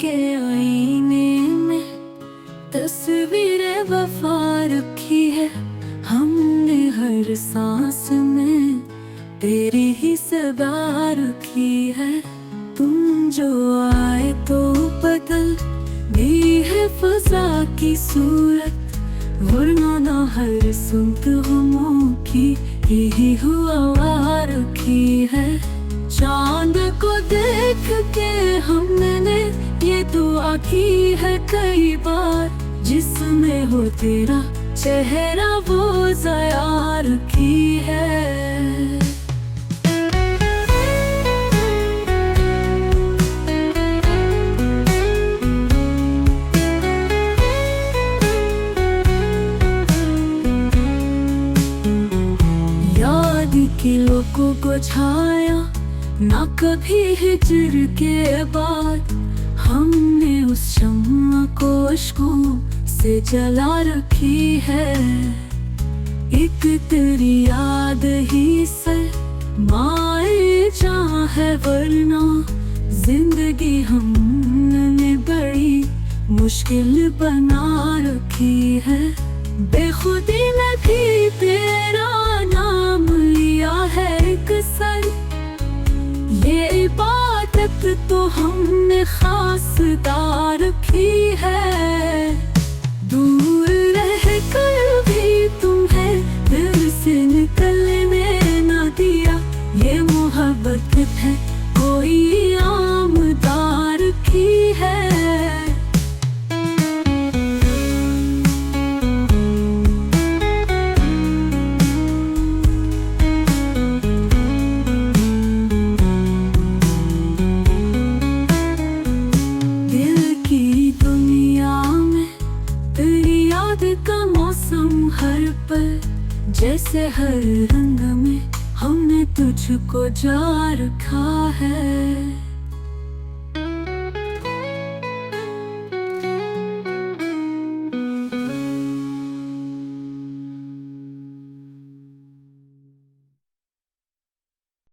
के आईने में तस्वीरें वफा रखी है हमने, हर सांस में तेरी ही सदा रखी है। तुम जो आए तो बदल दी है फजा की सूरत, वरना ना हर सुनत गमों की यही हुआ रखी है। चांद को देख के हमने ये दुआ की है कई बार, जिसमें हो तेरा चेहरा वो ज़या रखी है। याद की लोगों को छाया ना कभी हिजर के बाद, हमने उस शम्मा को अश्कों से जला रखी है। एक तेरी याद ही से माए जहाँ है, वरना जिंदगी हमने बड़ी मुश्किल बना रखी है। बेखुदी में भी तेरा नाम लिया है एक सर, ये इबादत तो हमने खास दार रखी है। दूर रह कर भी तुम्हें दिल से निकलने ना दिया, ये मोहब्बत है कोई आम दार की है। का मौसम हर पल जैसे हर रंग में हमने तुझको जा रखा है।